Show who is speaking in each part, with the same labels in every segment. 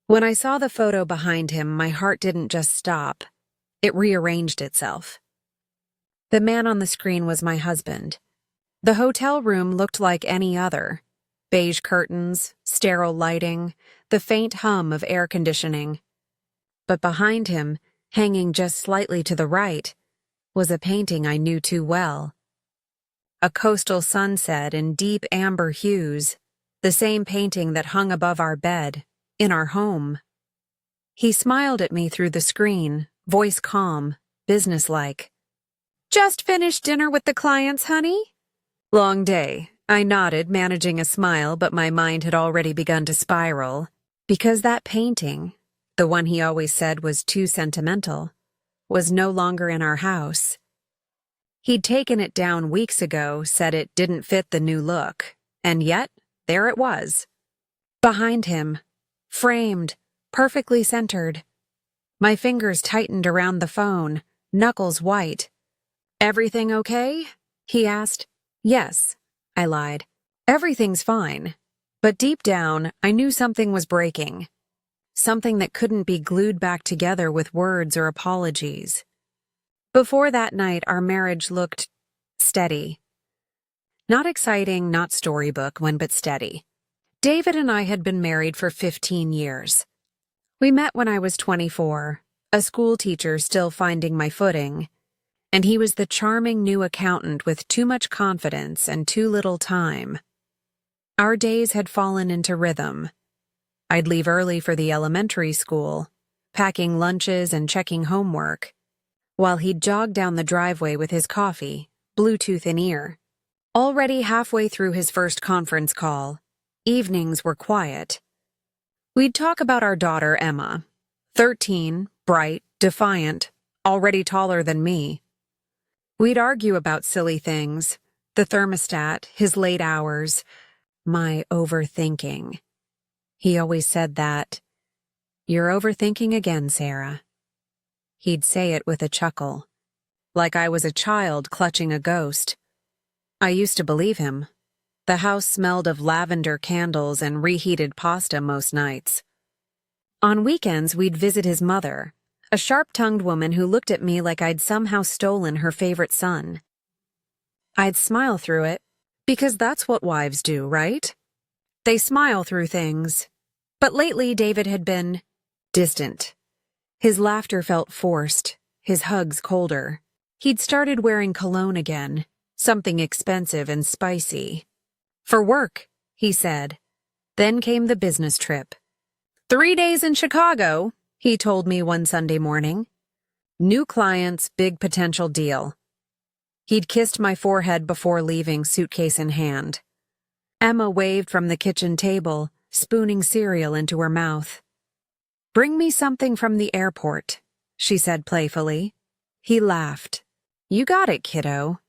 Speaker 1: When I saw the photo behind him, my heart didn't just stop. It rearranged itself. The man on the screen was my husband. The hotel room looked like any other. Beige curtains, sterile lighting, the faint hum of air conditioning. But behind him, hanging just slightly to the right, was a painting I knew too well. A coastal sunset in deep amber hues, the same painting that hung above our bed, in our home. He smiled at me through the screen, voice calm, businesslike. "Just finished dinner with the clients, honey?" "Long day," I nodded, managing a smile, but my mind had already begun to spiral, because that painting, the one he always said was too sentimental, was no longer in our house. He'd taken it down weeks ago, said it didn't fit the new look, and yet, there it was. Behind him, framed, perfectly centered. My fingers tightened around the phone, knuckles white. "Everything okay?" he asked. "Yes," I lied. "Everything's fine." But deep down, I knew something was breaking. Something that couldn't be glued back together with words or apologies. Before that night, our marriage looked steady. Not exciting, not storybook one, but steady. David and I had been married for 15 years. We met when I was 24, a school teacher still finding my footing, and he was the charming new accountant with too much confidence and too little time. Our days had fallen into rhythm. I'd leave early for the elementary school, packing lunches and checking homework, while he'd jog down the driveway with his coffee, Bluetooth in ear. Already halfway through his first conference call, evenings were quiet. We'd talk about our daughter, Emma, 13, bright, defiant, already taller than me. We'd argue about silly things, the thermostat, his late hours, my overthinking. He always said that, "You're overthinking again, Sarah." He'd say it with a chuckle, like I was a child clutching a ghost. I used to believe him. The house smelled of lavender candles and reheated pasta most nights. On weekends, we'd visit his mother, a sharp-tongued woman who looked at me like I'd somehow stolen her favorite son. I'd smile through it, because that's what wives do, right? They smile through things. But lately, David had been distant. His laughter felt forced, his hugs colder. He'd started wearing cologne again, something expensive and spicy. "For work," he said. Then came the business trip. 3 days in Chicago, he told me one Sunday morning. New clients, big potential deal. He'd kissed my forehead before leaving, suitcase in hand. Emma waved from the kitchen table, spooning cereal into her mouth. "Bring me something from the airport," she said playfully. He laughed. "You got it, kiddo."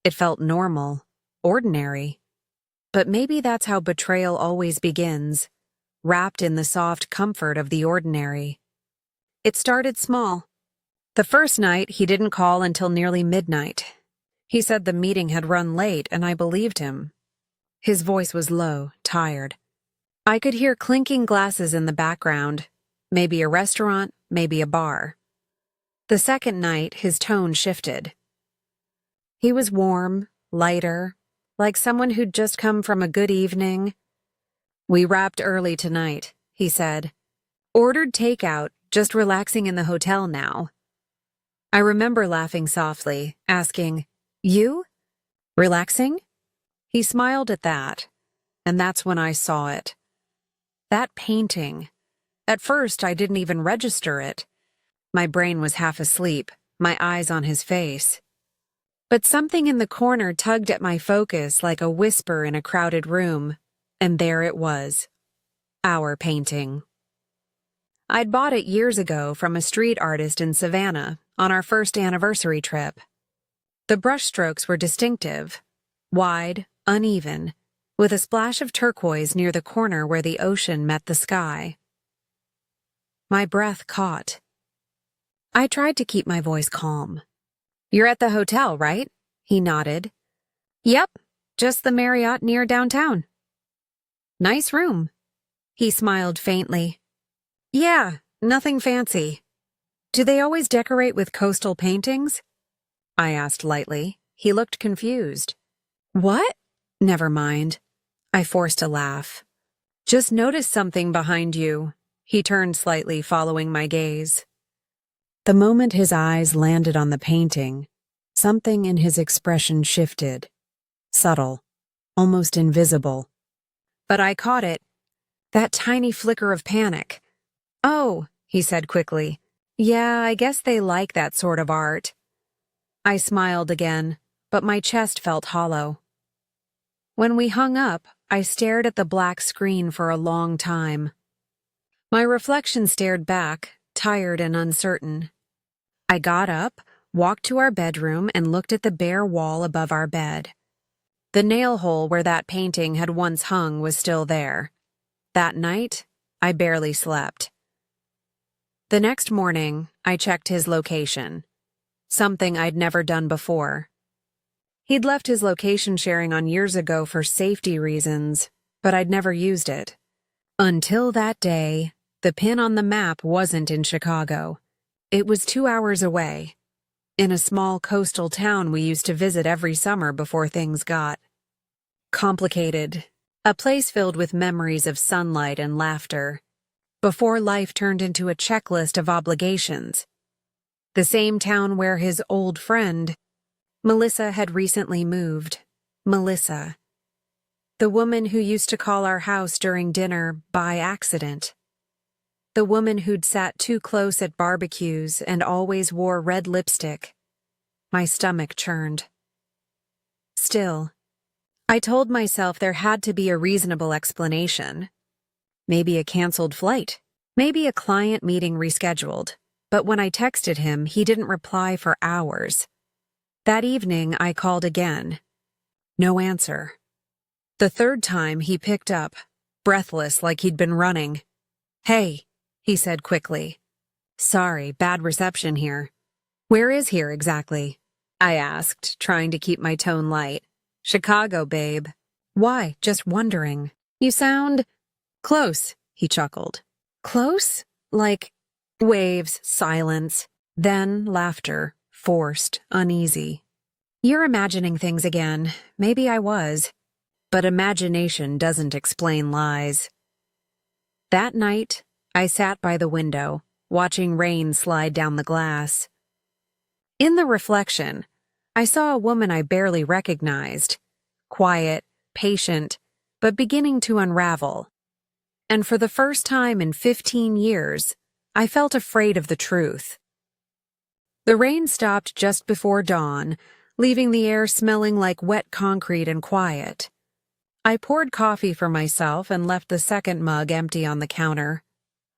Speaker 1: It felt normal, ordinary. But maybe that's how betrayal always begins, wrapped in the soft comfort of the ordinary. It started small. The first night, he didn't call until nearly midnight. He said the meeting had run late, and I believed him. His voice was low, tired. I could hear clinking glasses in the background, maybe a restaurant, maybe a bar. The second night, his tone shifted. He was warm, lighter, like someone who'd just come from a good evening. "We wrapped early tonight," he said. "Ordered takeout, just relaxing in the hotel now." I remember laughing softly, asking, "You? Relaxing?" He smiled at that, and that's when I saw it. That painting. At first, I didn't even register it. My brain was half asleep, my eyes on his face. But something in the corner tugged at my focus like a whisper in a crowded room, and there it was. Our painting. I'd bought it years ago from a street artist in Savannah on our first anniversary trip. The brushstrokes were distinctive, wide, uneven, with a splash of turquoise near the corner where the ocean met the sky. My breath caught. I tried to keep my voice calm. "You're at the hotel, right?" He nodded. "Yep, just the Marriott near downtown." "Nice room." He smiled faintly. Yeah, nothing fancy. Do they always decorate with coastal paintings? I asked lightly. He looked confused. What? Never mind. I forced a laugh. Just noticed something behind you. He turned slightly, following my gaze. The moment his eyes landed on the painting, something in his expression shifted. Subtle, almost invisible. But I caught it. That tiny flicker of panic. Oh, he said quickly. Yeah, I guess they like that sort of art. I smiled again, but my chest felt hollow. When we hung up, I stared at the black screen for a long time. My reflection stared back, tired and uncertain. I got up, walked to our bedroom, and looked at the bare wall above our bed. The nail hole where that painting had once hung was still there. That night, I barely slept. The next morning, I checked his location. Something I'd never done before. He'd left his location sharing on years ago for safety reasons, but I'd never used it. Until that day, the pin on the map wasn't in Chicago. It was 2 hours away, in a small coastal town we used to visit every summer before things got complicated. A place filled with memories of sunlight and laughter, before life turned into a checklist of obligations. The same town where his old friend, Melissa, had recently moved. Melissa. The woman who used to call our house during dinner by accident. The woman who'd sat too close at barbecues and always wore red lipstick. My stomach churned. Still, I told myself there had to be a reasonable explanation. Maybe a canceled flight. Maybe a client meeting rescheduled. But when I texted him, he didn't reply for hours. That evening, I called again. No answer. The third time, he picked up, breathless like he'd been running. Hey, he said quickly. Sorry, bad reception here. Where is here exactly? I asked, trying to keep my tone light. Chicago, babe. Why? Just wondering. You sound close, he chuckled. Close? Like waves, silence, then laughter, forced, uneasy. You're imagining things again. Maybe I was. But imagination doesn't explain lies. That night, I sat by the window, watching rain slide down the glass. In the reflection, I saw a woman I barely recognized. Quiet, patient, but beginning to unravel. And for the first time in 15 years, I felt afraid of the truth. The rain stopped just before dawn, leaving the air smelling like wet concrete and quiet. I poured coffee for myself and left the second mug empty on the counter.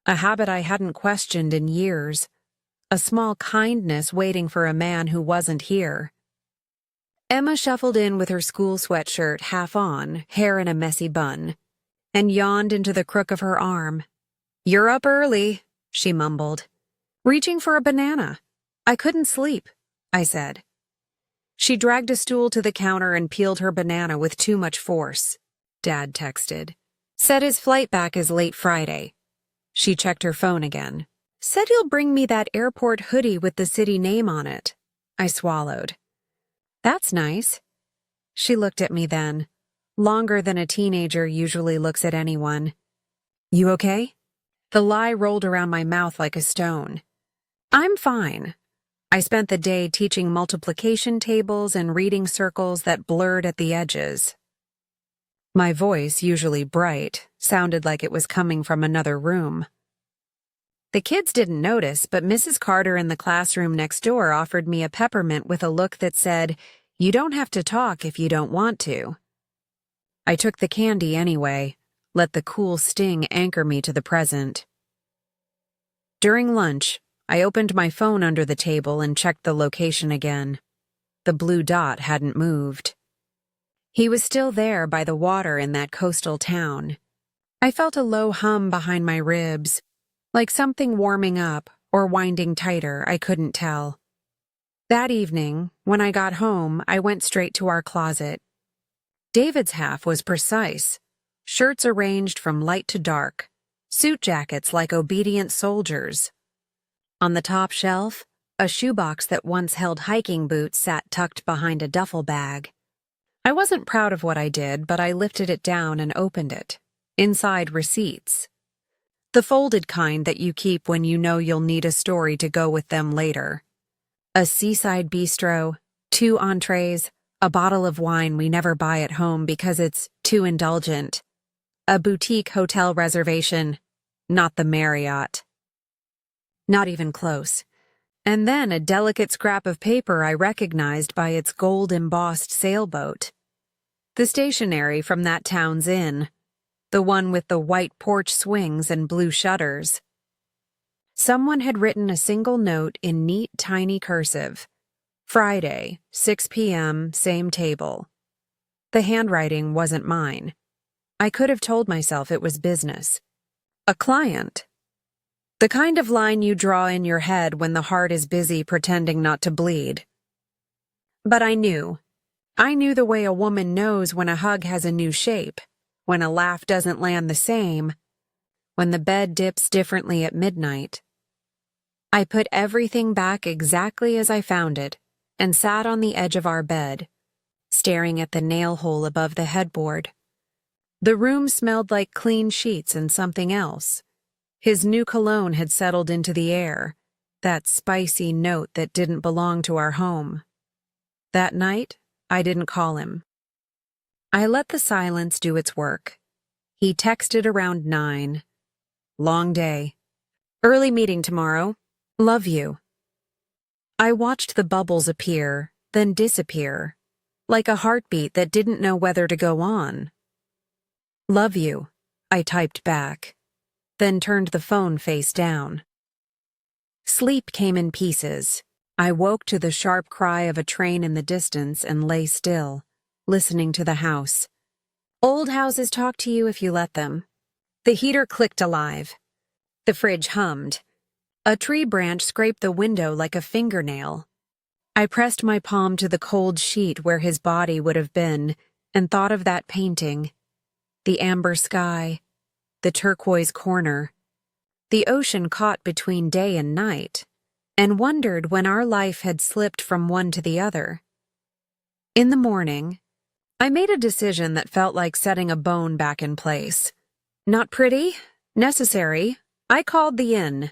Speaker 1: A habit I hadn't questioned in years. A small kindness waiting for a man who wasn't here. Emma shuffled in with her school sweatshirt half on, hair in a messy bun, and yawned into the crook of her arm. You're up early, she mumbled. Reaching for a banana. I couldn't sleep, I said. She dragged a stool to the counter and peeled her banana with too much force. Dad texted. Said his flight back is late Friday. She checked her phone again. Said he'll bring me that airport hoodie with the city name on it. I swallowed. That's nice. She looked at me then, longer than a teenager usually looks at anyone. You okay? The lie rolled around my mouth like a stone. I'm fine. I spent the day teaching multiplication tables and reading circles that blurred at the edges. My voice, usually bright, sounded like it was coming from another room. The kids didn't notice, but Mrs. Carter in the classroom next door offered me a peppermint with a look that said, "You don't have to talk if you don't want to." I took the candy anyway, let the cool sting anchor me to the present. During lunch, I opened my phone under the table and checked the location again. The blue dot hadn't moved. He was still there by the water in that coastal town. I felt a low hum behind my ribs, like something warming up or winding tighter, I couldn't tell. That evening, when I got home, I went straight to our closet. David's half was precise. Shirts arranged from light to dark, suit jackets like obedient soldiers. On the top shelf, a shoebox that once held hiking boots sat tucked behind a duffel bag. I wasn't proud of what I did, but I lifted it down and opened it. Inside, receipts. The folded kind that you keep when you know you'll need a story to go with them later. A seaside bistro, 2 entrees, a bottle of wine we never buy at home because it's too indulgent. A boutique hotel reservation, not the Marriott. Not even close. And then a delicate scrap of paper I recognized by its gold-embossed sailboat. The stationery from that town's inn. The one with the white porch swings and blue shutters. Someone had written a single note in neat, tiny cursive. Friday, 6 p.m., same table. The handwriting wasn't mine. I could have told myself it was business. A client. The kind of line you draw in your head when the heart is busy pretending not to bleed. But I knew. I knew the way a woman knows when a hug has a new shape, when a laugh doesn't land the same, when the bed dips differently at midnight. I put everything back exactly as I found it and sat on the edge of our bed, staring at the nail hole above the headboard. The room smelled like clean sheets and something else. His new cologne had settled into the air, that spicy note that didn't belong to our home. That night, I didn't call him. I let the silence do its work. He texted around 9. Long day. Early meeting tomorrow. Love you. I watched the bubbles appear, then disappear, like a heartbeat that didn't know whether to go on. Love you, I typed back, then turned the phone face down. Sleep came in pieces. I woke to the sharp cry of a train in the distance and lay still, listening to the house. Old houses talk to you if you let them. The heater clicked alive. The fridge hummed. A tree branch scraped the window like a fingernail. I pressed my palm to the cold sheet where his body would have been and thought of that painting. The amber sky, the turquoise corner, the ocean caught between day and night, and wondered when our life had slipped from one to the other. In the morning, I made a decision that felt like setting a bone back in place. Not pretty, necessary. I called the inn.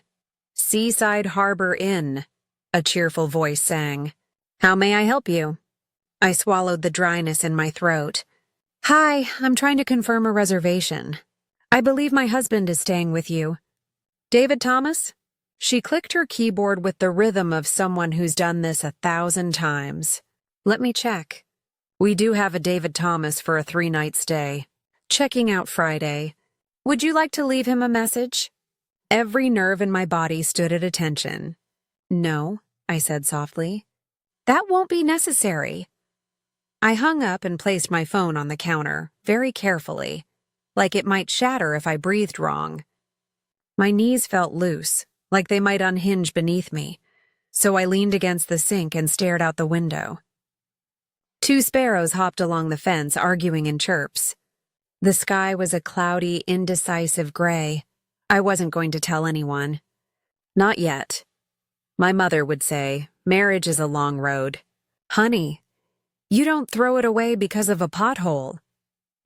Speaker 1: Seaside Harbor Inn, a cheerful voice sang. How may I help you? I swallowed the dryness in my throat. Hi, I'm trying to confirm a reservation. I believe my husband is staying with you. David Thomas? She clicked her keyboard with the rhythm of someone who's done this 1,000 times. Let me check. We do have a David Thomas for a 3-night stay. Checking out Friday. Would you like to leave him a message? Every nerve in my body stood at attention. No, I said softly. That won't be necessary. I hung up and placed my phone on the counter, very carefully, like it might shatter if I breathed wrong. My knees felt loose, like they might unhinge beneath me, so I leaned against the sink and stared out the window. 2 sparrows hopped along the fence, arguing in chirps. The sky was a cloudy, indecisive gray. I wasn't going to tell anyone. Not yet. My mother would say, marriage is a long road. Honey, you don't throw it away because of a pothole.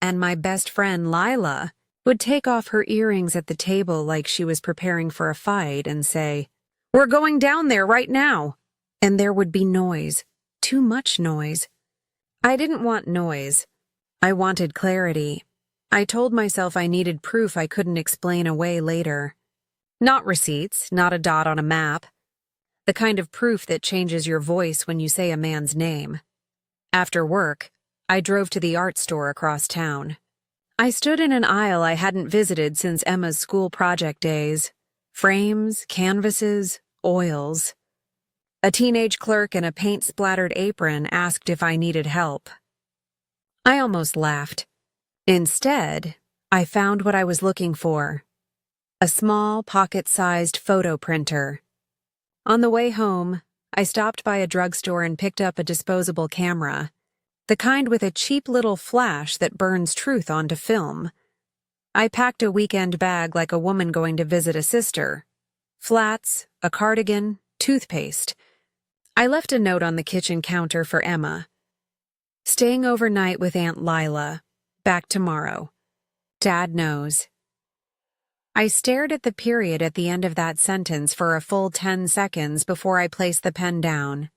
Speaker 1: And my best friend, Lila, would take off her earrings at the table like she was preparing for a fight and say, We're going down there right now. And there would be noise. Too much noise. I didn't want noise. I wanted clarity. I told myself I needed proof I couldn't explain away later. Not receipts, not a dot on a map. The kind of proof that changes your voice when you say a man's name. After work, I drove to the art store across town. I stood in an aisle I hadn't visited since Emma's school project days. Frames, canvases, oils. A teenage clerk in a paint-splattered apron asked if I needed help. I almost laughed. Instead, I found what I was looking for. A small, pocket-sized photo printer. On the way home, I stopped by a drugstore and picked up a disposable camera, the kind with a cheap little flash that burns truth onto film. I packed a weekend bag like a woman going to visit a sister. Flats, a cardigan, toothpaste. I left a note on the kitchen counter for Emma. Staying overnight with Aunt Lila. Back tomorrow. Dad knows. I stared at the period at the end of that sentence for a full 10 seconds before I placed the pen down.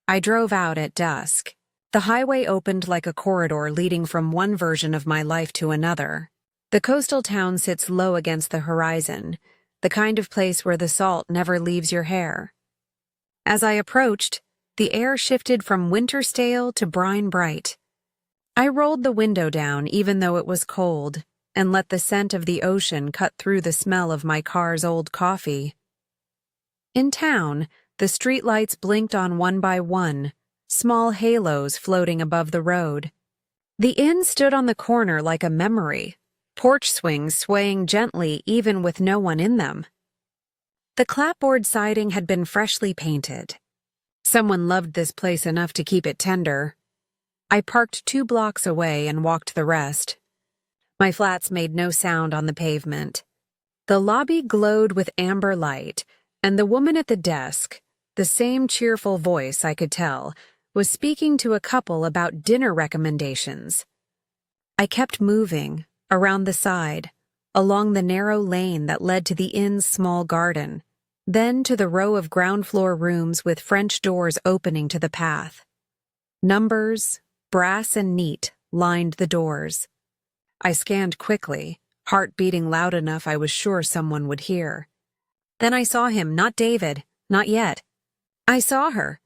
Speaker 1: I drove out at dusk. The highway opened like a corridor leading from one version of my life to another. The coastal town sits low against the horizon, the kind of place where the salt never leaves your hair. As I approached, the air shifted from winter stale to brine bright. I rolled the window down even though it was cold, and let the scent of the ocean cut through the smell of my car's old coffee. In town, the streetlights blinked on one by one, small halos floating above the road. The inn stood on the corner like a memory, porch swings swaying gently even with no one in them. The clapboard siding had been freshly painted. Someone loved this place enough to keep it tender. I parked 2 blocks away and walked the rest. My flats made no sound on the pavement. The lobby glowed with amber light, and the woman at the desk, the same cheerful voice I could tell, was speaking to a couple about dinner recommendations. I kept moving, around the side, along the narrow lane that led to the inn's small garden, then to the row of ground-floor rooms with French doors opening to the path. Numbers, brass and neat, lined the doors. I scanned quickly, heart beating loud enough I was sure someone would hear. Then I saw him, not David, not yet. I saw her.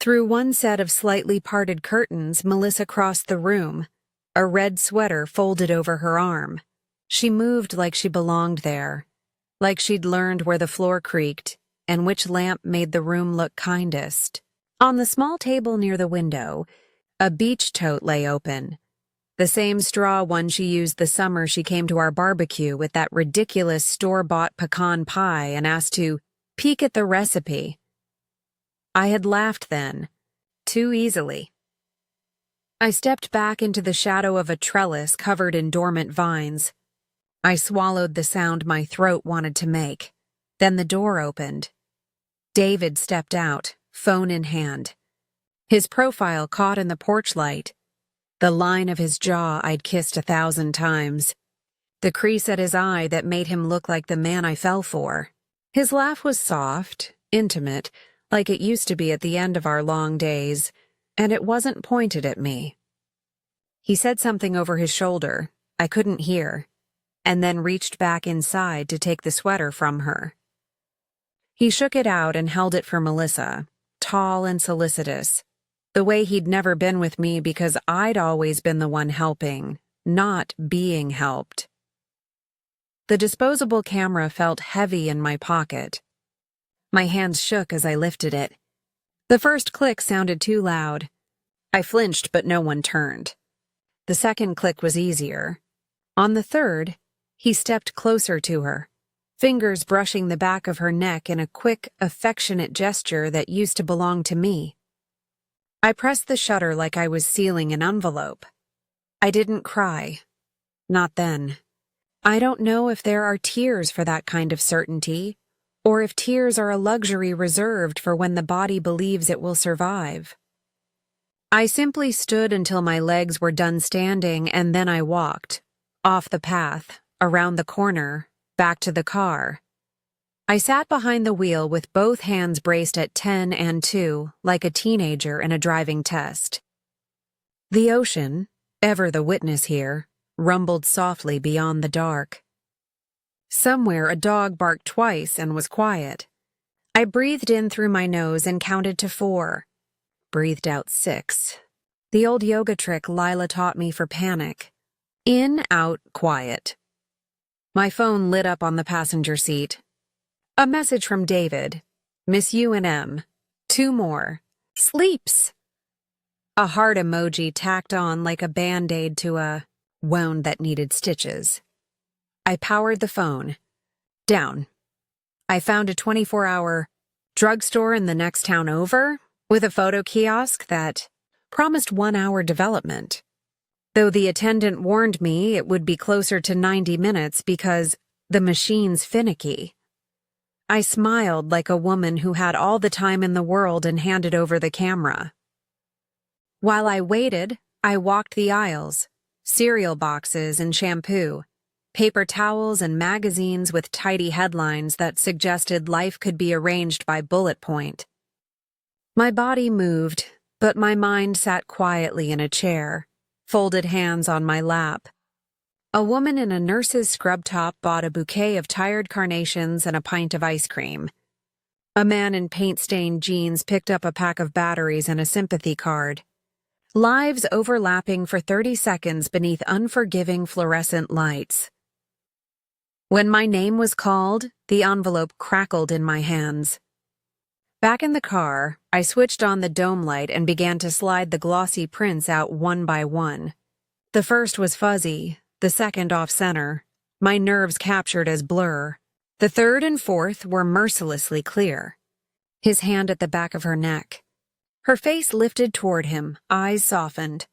Speaker 1: Through one set of slightly parted curtains, Melissa crossed the room, a red sweater folded over her arm. She moved like she belonged there, like she'd learned where the floor creaked and which lamp made the room look kindest. On the small table near the window, a beach tote lay open, the same straw one she used the summer she came to our barbecue with that ridiculous store-bought pecan pie and asked to peek at the recipe. I had laughed then, too easily. I stepped back into the shadow of a trellis covered in dormant vines. I swallowed the sound my throat wanted to make. Then the door opened. David stepped out, phone in hand. His profile caught in the porch light. The line of his jaw I'd kissed 1,000 times. The crease at his eye that made him look like the man I fell for. His laugh was soft, intimate, like it used to be at the end of our long days, and it wasn't pointed at me. He said something over his shoulder, I couldn't hear, and then reached back inside to take the sweater from her. He shook it out and held it for Melissa, tall and solicitous, the way he'd never been with me because I'd always been the one helping, not being helped. The disposable camera felt heavy in my pocket. My hands shook as I lifted it. The first click sounded too loud. I flinched, but no one turned. The second click was easier. On the third, he stepped closer to her, fingers brushing the back of her neck in a quick, affectionate gesture that used to belong to me. I pressed the shutter like I was sealing an envelope. I didn't cry. Not then. I don't know if there are tears for that kind of certainty, or if tears are a luxury reserved for when the body believes it will survive. I simply stood until my legs were done standing, and then I walked, off the path, around the corner, back to the car. I sat behind the wheel with both hands braced at 10 and 2, like a teenager in a driving test. The ocean, ever the witness here, rumbled softly beyond the dark. Somewhere a dog barked twice and was quiet. I breathed in through my nose and counted to 4. Breathed out 6. The old yoga trick Lila taught me for panic. In, out, quiet. My phone lit up on the passenger seat. A message from David. Miss you and M. 2 more. Sleeps. A heart emoji tacked on like a band-aid to a wound that needed stitches. I powered the phone. Down. I found a 24-hour drugstore in the next town over with a photo kiosk that promised 1-hour development. though the attendant warned me it would be closer to 90 minutes because the machine's finicky. I smiled like a woman who had all the time in the world and handed over the camera. While I waited, I walked the aisles, cereal boxes and shampoo, paper towels and magazines with tidy headlines that suggested life could be arranged by bullet point. My body moved, but my mind sat quietly in a chair, folded hands on my lap. A woman in a nurse's scrub top bought a bouquet of tired carnations and a pint of ice cream. A man in paint-stained jeans picked up a pack of batteries and a sympathy card. Lives overlapping for 30 seconds beneath unforgiving fluorescent lights. When my name was called, the envelope crackled in my hands. Back in the car, I switched on the dome light and began to slide the glossy prints out one by one. The first was fuzzy, the second off-center, my nerves captured as blur. The third and fourth were mercilessly clear. His hand at the back of her neck. Her face lifted toward him, eyes softened.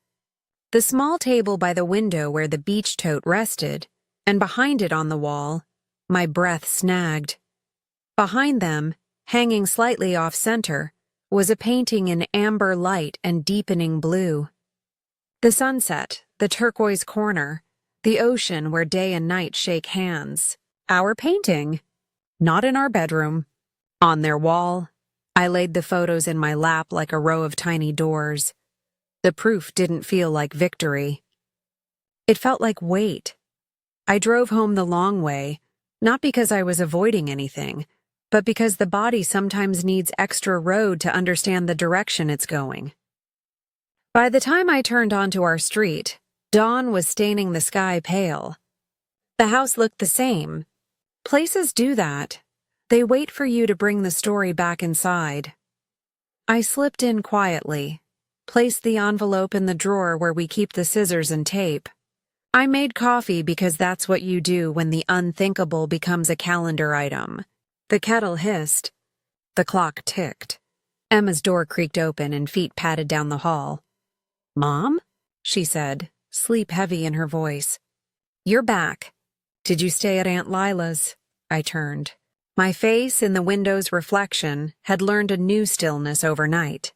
Speaker 1: The small table by the window where the beach tote rested, and behind it on the wall, my breath snagged. Behind them, hanging slightly off-center, was a painting in amber light and deepening blue. The sunset, the turquoise corner, the ocean where day and night shake hands. Our painting. Not in our bedroom. On their wall. I laid the photos in my lap like a row of tiny doors. The proof didn't feel like victory. It felt like weight. I drove home the long way, not because I was avoiding anything, but because the body sometimes needs extra road to understand the direction it's going. By the time I turned onto our street, dawn was staining the sky pale. The house looked the same. Places do that. They wait for you to bring the story back inside. I slipped in quietly, placed the envelope in the drawer where we keep the scissors and tape. I made coffee because that's what you do when the unthinkable becomes a calendar item. The kettle hissed. The clock ticked. Emma's door creaked open and feet padded down the hall. "Mom?" she said, sleep heavy in her voice. "You're back. Did you stay at Aunt Lila's?" I turned. My face in the window's reflection had learned a new stillness overnight.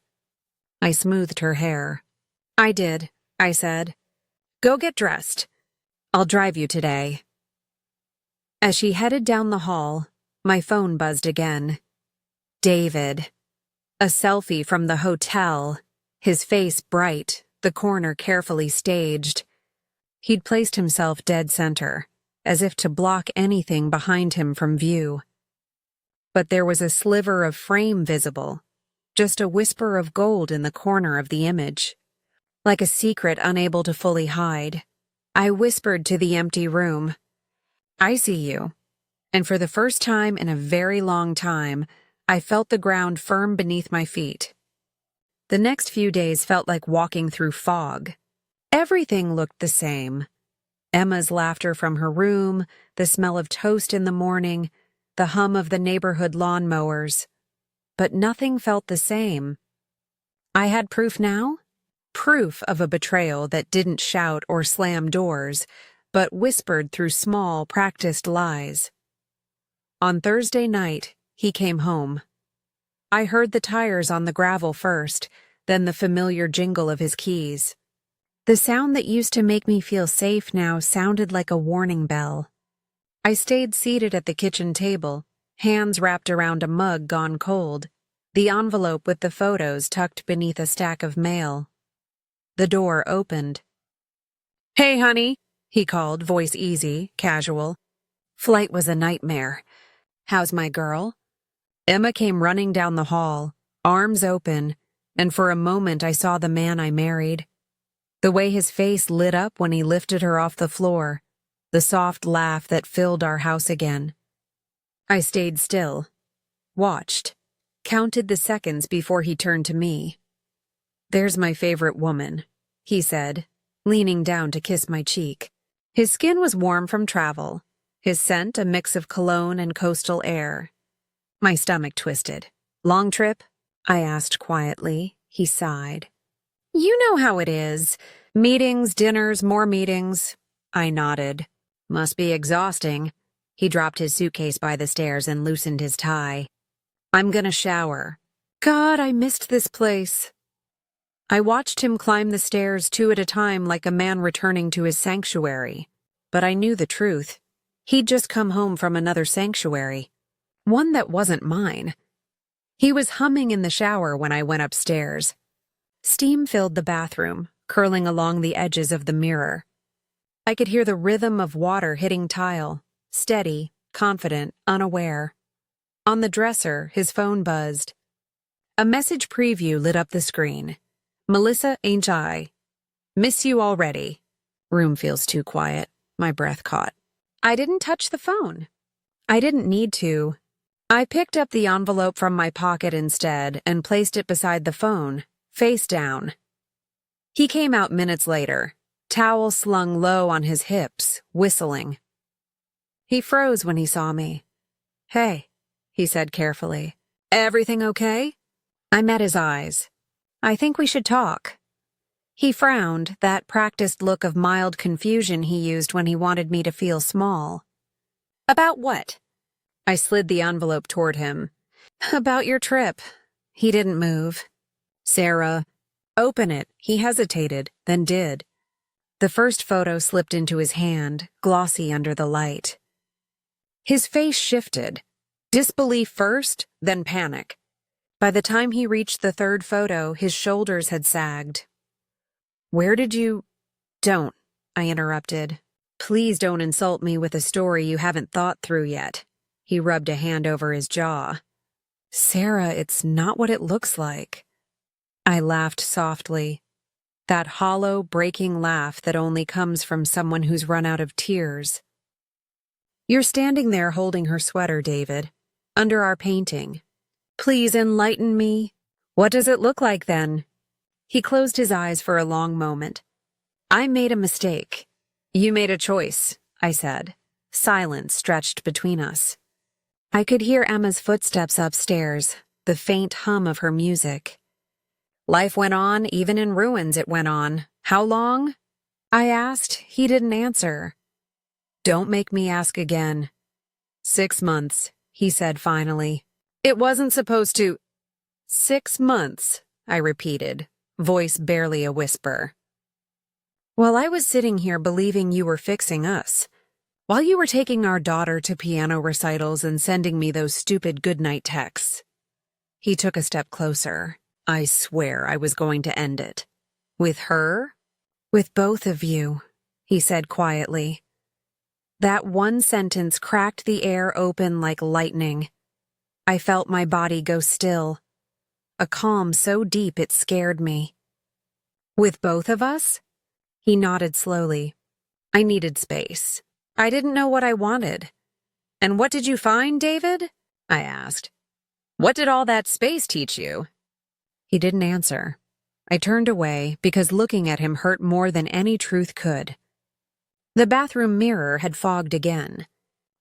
Speaker 1: I smoothed her hair. "I did," I said. "Go get dressed. I'll drive you today." As she headed down the hall, my phone buzzed again. David. A selfie from the hotel, his face bright, the corner carefully staged. He'd placed himself dead center, as if to block anything behind him from view. But there was a sliver of frame visible, just a whisper of gold in the corner of the image. Like a secret unable to fully hide, I whispered to the empty room, "I see you." And for the first time in a very long time, I felt the ground firm beneath my feet. The next few days felt like walking through fog. Everything looked the same. Emma's laughter from her room, the smell of toast in the morning, the hum of the neighborhood lawnmowers. But nothing felt the same. I had proof now? Proof of a betrayal that didn't shout or slam doors, but whispered through small, practiced lies. On Thursday night, he came home. I heard the tires on the gravel first, then the familiar jingle of his keys. The sound that used to make me feel safe now sounded like a warning bell. I stayed seated at the kitchen table, hands wrapped around a mug gone cold, the envelope with the photos tucked beneath a stack of mail. The door opened. "Hey, honey," he called, voice easy, casual. Flight was a nightmare. "How's my girl?" Emma came running down the hall, arms open, and for a moment I saw the man I married. The way his face lit up when he lifted her off the floor, the soft laugh that filled our house again. I stayed still, watched, counted the seconds before he turned to me. "There's my favorite woman," he said, leaning down to kiss my cheek. His skin was warm from travel, his scent a mix of cologne and coastal air. My stomach twisted. "Long trip?" I asked quietly. He sighed. You know how it is. Meetings, dinners, more meetings. I nodded. Must be exhausting. He dropped his suitcase by the stairs and loosened his tie. I'm gonna shower. God, I missed this place. I watched him climb the stairs 2 at a time like a man returning to his sanctuary. But I knew the truth. He'd just come home from another sanctuary. One that wasn't mine. He was humming in the shower when I went upstairs. Steam filled the bathroom, curling along the edges of the mirror. I could hear the rhythm of water hitting tile, steady, confident, unaware. On the dresser, his phone buzzed. A message preview lit up the screen. Melissa, ain't I? Miss you already. Room feels too quiet. My breath caught. I didn't touch the phone. I didn't need to. I picked up the envelope from my pocket instead and placed it beside the phone, face down. He came out minutes later, towel slung low on his hips, whistling. He froze when he saw me. Hey, he said carefully. Everything okay? I met his eyes. I think we should talk. He frowned, that practiced look of mild confusion he used when he wanted me to feel small. About what? I slid the envelope toward him. About your trip. He didn't move. Sara. Open it. He hesitated, then did. The first photo slipped into his hand, glossy under the light. His face shifted. Disbelief first, then panic. By the time he reached the third photo, his shoulders had sagged. Where did you— Don't, I interrupted. Please don't insult me with a story you haven't thought through yet. He rubbed a hand over his jaw. Sara, it's not what it looks like. I laughed softly. That hollow, breaking laugh that only comes from someone who's run out of tears. You're standing there holding her sweater, David, under our painting. Please enlighten me. What does it look like then? He closed his eyes for a long moment. I made a mistake. You made a choice, I said. Silence stretched between us. I could hear Emma's footsteps upstairs, the faint hum of her music. Life went on, even in ruins it went on. How long? I asked. He didn't answer. Don't make me ask again. 6 months, he said finally. It wasn't supposed to— 6 months, I repeated, voice barely a whisper. While I was sitting here believing you were fixing us, while you were taking our daughter to piano recitals and sending me those stupid goodnight texts. He took a step closer. I swear I was going to end it. With her? With both of you, he said quietly. That one sentence cracked the air open like lightning. I felt my body go still. A calm so deep it scared me. With both of us? He nodded slowly. I needed space. I didn't know what I wanted. And what did you find, David? I asked. What did all that space teach you? He didn't answer. I turned away because looking at him hurt more than any truth could. The bathroom mirror had fogged again.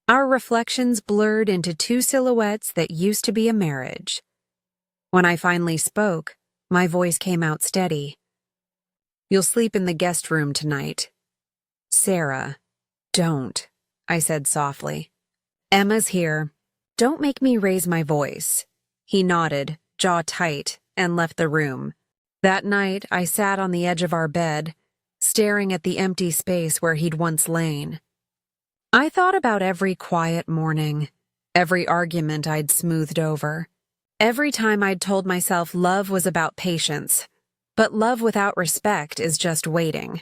Speaker 1: Our reflections blurred into 2 silhouettes that used to be a marriage. When I finally spoke, my voice came out steady. You'll sleep in the guest room tonight. Sara, don't, I said softly. Emma's here. Don't make me raise my voice. He nodded, jaw tight, and left the room. That night, I sat on the edge of our bed, staring at the empty space where he'd once lain. I thought about every quiet morning, every argument I'd smoothed over, every time I'd told myself love was about patience, but love without respect is just waiting.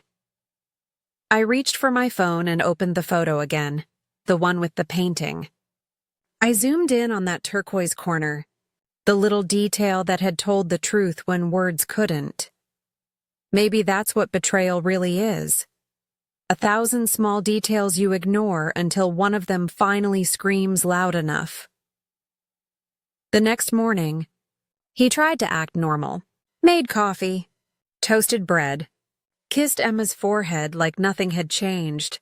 Speaker 1: I reached for my phone and opened the photo again, the one with the painting. I zoomed in on that turquoise corner, the little detail that had told the truth when words couldn't. Maybe that's what betrayal really is. 1,000 small details you ignore until one of them finally screams loud enough. The next morning, he tried to act normal. Made coffee, toasted bread, kissed Emma's forehead like nothing had changed.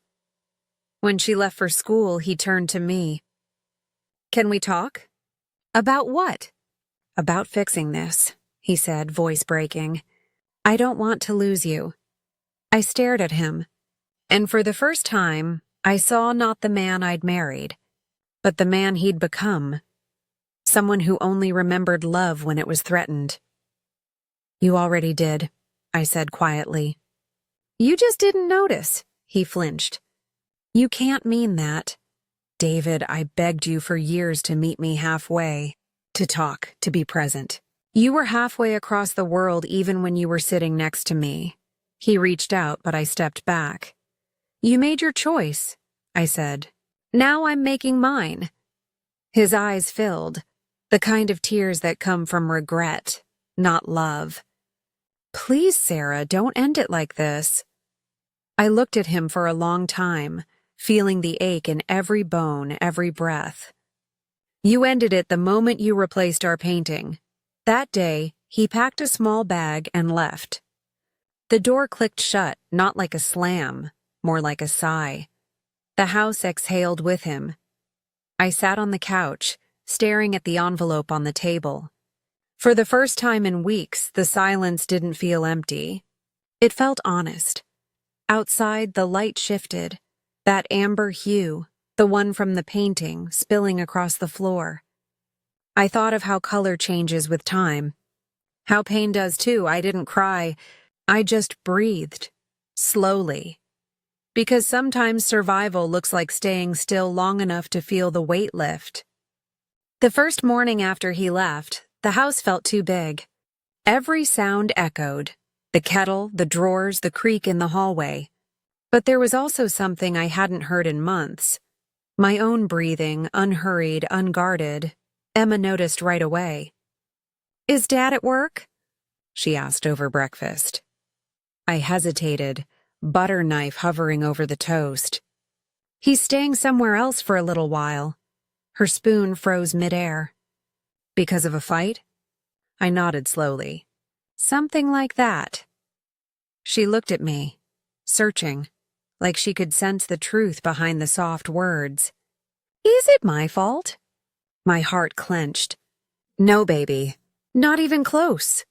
Speaker 1: When she left for school, he turned to me. Can we talk? About what? About fixing this, he said, voice breaking. I don't want to lose you. I stared at him, and for the first time, I saw not the man I'd married, but the man he'd become. Someone who only remembered love when it was threatened. You already did, I said quietly. You just didn't notice, he flinched. You can't mean that. David, I begged you for years to meet me halfway, to talk, to be present. You were halfway across the world even when you were sitting next to me. He reached out, but I stepped back. You made your choice, I said. Now I'm making mine. His eyes filled, the kind of tears that come from regret, not love. Please, Sara, don't end it like this. I looked at him for a long time, feeling the ache in every bone, every breath. You ended it the moment you replaced our painting. That day, he packed a small bag and left. The door clicked shut, not like a slam, more like a sigh. The house exhaled with him. I sat on the couch, staring at the envelope on the table. For the first time in weeks, the silence didn't feel empty. It felt honest. Outside, the light shifted, that amber hue, the one from the painting, spilling across the floor. I thought of how color changes with time. How pain does too. I didn't cry. I just breathed, slowly. Because sometimes survival looks like staying still long enough to feel the weight lift. The first morning after he left, the house felt too big. Every sound echoed. The kettle, the drawers, the creak in the hallway. But there was also something I hadn't heard in months. My own breathing, unhurried, unguarded. Emma noticed right away. Is Dad at work? She asked over breakfast. I hesitated, butter knife hovering over the toast. He's staying somewhere else for a little while. Her spoon froze midair. Because of a fight? I nodded slowly. Something like that. She looked at me, searching, like she could sense the truth behind the soft words. Is it my fault? My heart clenched. No, baby. Not even close.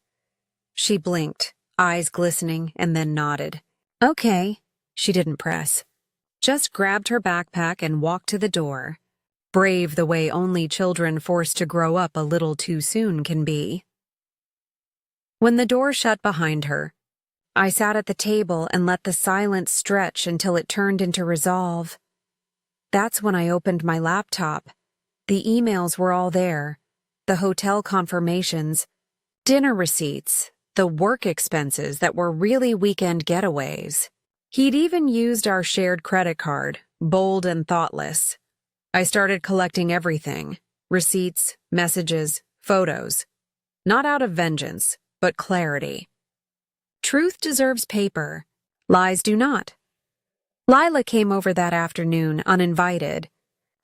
Speaker 1: She blinked, eyes glistening, and then nodded. Okay. She didn't press. Just grabbed her backpack and walked to the door. Brave the way only children forced to grow up a little too soon can be. When the door shut behind her, I sat at the table and let the silence stretch until it turned into resolve. That's when I opened my laptop. The emails were all there. The hotel confirmations, dinner receipts, the work expenses that were really weekend getaways. He'd even used our shared credit card, bold and thoughtless. I started collecting everything, receipts, messages, photos. Not out of vengeance, but clarity. Truth deserves paper. Lies do not. Lila came over that afternoon, uninvited,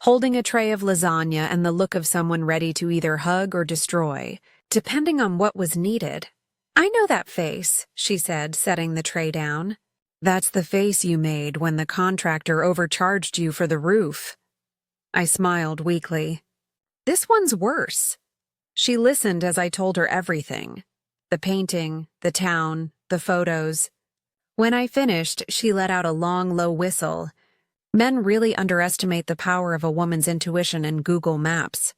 Speaker 1: holding a tray of lasagna and the look of someone ready to either hug or destroy, depending on what was needed. I know that face, she said, setting the tray down. That's the face you made when the contractor overcharged you for the roof. I smiled weakly. This one's worse. She listened as I told her everything. The painting, the town, the photos. When I finished, she let out a long, low whistle. Men really underestimate the power of a woman's intuition and Google Maps.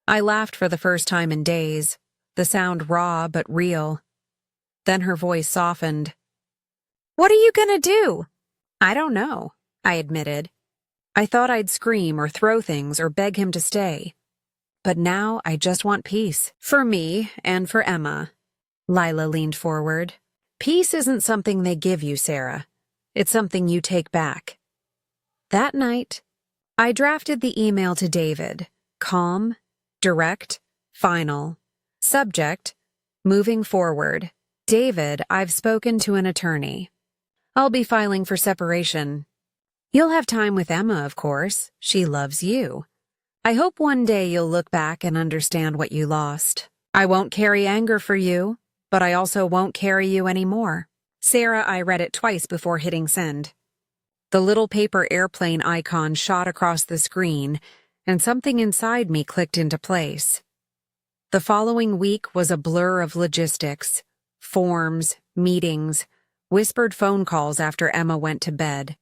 Speaker 1: I laughed for the first time in days, the sound raw but real. Then her voice softened. What are you gonna do? I don't know, I admitted. I thought I'd scream or throw things or beg him to stay. But now I just want peace. For me and for Emma. Lila leaned forward. Peace isn't something they give you, Sara. It's something you take back. That night, I drafted the email to David. Calm, direct, final. Subject, moving forward. David, I've spoken to an attorney. I'll be filing for separation. You'll have time with Emma, of course. She loves you. I hope one day you'll look back and understand what you lost. I won't carry anger for you, but I also won't carry you anymore. Sara, I read it twice before hitting send. The little paper airplane icon shot across the screen, and something inside me clicked into place. The following week was a blur of logistics, forms, meetings, whispered phone calls after Emma went to bed.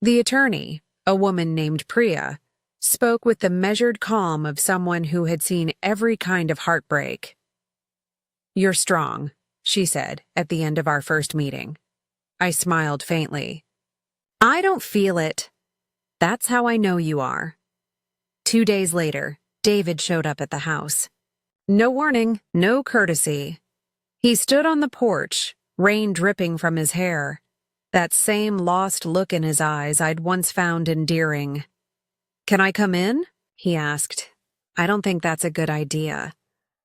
Speaker 1: The attorney, a woman named Priya, spoke with the measured calm of someone who had seen every kind of heartbreak. "You're strong," she said at the end of our first meeting. I smiled faintly. "I don't feel it. That's how I know you are." 2 days later, David showed up at the house. No warning, no courtesy. He stood on the porch, rain dripping from his hair, that same lost look in his eyes I'd once found endearing. "Can I come in?" he asked. "I don't think that's a good idea.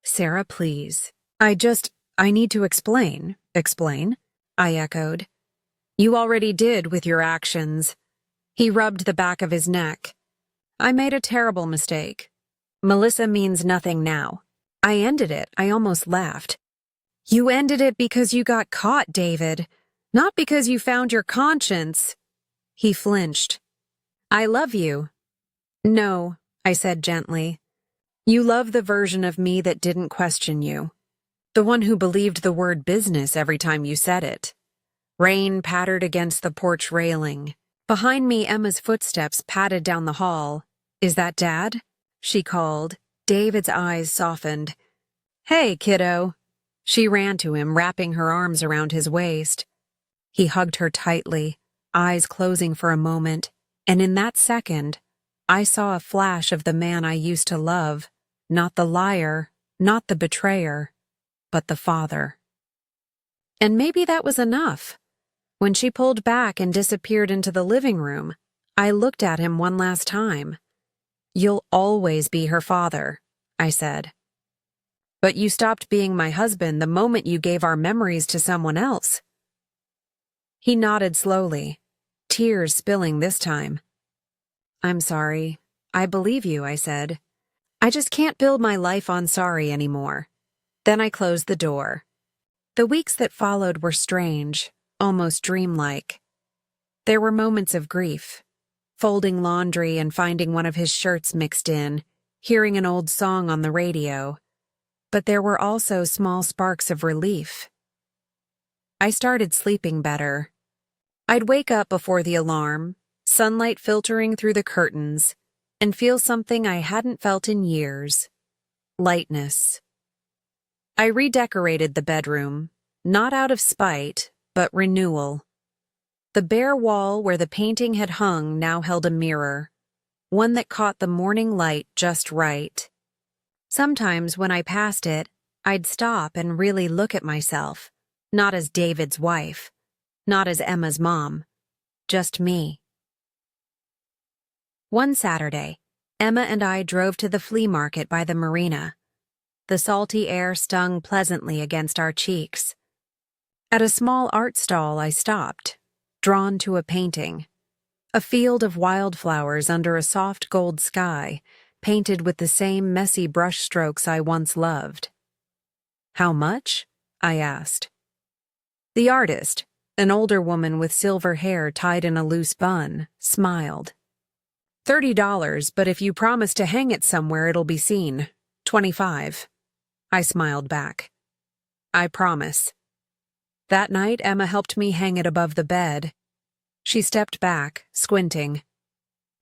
Speaker 1: Sarah, please." I need to explain." "Explain?" I echoed. "You already did with your actions." He rubbed the back of his neck. "I made a terrible mistake. Melissa means nothing now. I ended it." I almost laughed. "You ended it because you got caught, David, not because you found your conscience." He flinched. "I love you." "No," I said gently. "You love the version of me that didn't question you. The one who believed the word business every time you said it." Rain pattered against the porch railing. Behind me, Emma's footsteps patted down the hall. "Is that Dad?" she called. David's eyes softened. "Hey, kiddo." She ran to him, wrapping her arms around his waist. He hugged her tightly, eyes closing for a moment, and in that second, I saw a flash of the man I used to love, not the liar, not the betrayer, but the father. And maybe that was enough. When she pulled back and disappeared into the living room, I looked at him one last time. "You'll always be her father," I said. "But you stopped being my husband the moment you gave our memories to someone else." He nodded slowly, tears spilling this time. "I'm sorry. I believe you," I said. "I just can't build my life on sorry anymore." Then I closed the door. The weeks that followed were strange, almost dreamlike. There were moments of grief, folding laundry and finding one of his shirts mixed in, hearing an old song on the radio. But there were also small sparks of relief. I started sleeping better. I'd wake up before the alarm, sunlight filtering through the curtains, and feel something I hadn't felt in years: lightness. I redecorated the bedroom, not out of spite, but renewal. The bare wall where the painting had hung now held a mirror, one that caught the morning light just right. Sometimes when I passed it, I'd stop and really look at myself, not as David's wife, not as Emma's mom, just me. One Saturday, Emma and I drove to the flea market by the marina. The salty air stung pleasantly against our cheeks. At a small art stall, I stopped, drawn to a painting. A field of wildflowers under a soft gold sky, painted with the same messy brush strokes I once loved. "How much?" I asked. The artist, an older woman with silver hair tied in a loose bun, smiled. $30, but if you promise to hang it somewhere, it'll be seen. 25. I smiled back. "I promise." That night, Emma helped me hang it above the bed. She stepped back, squinting.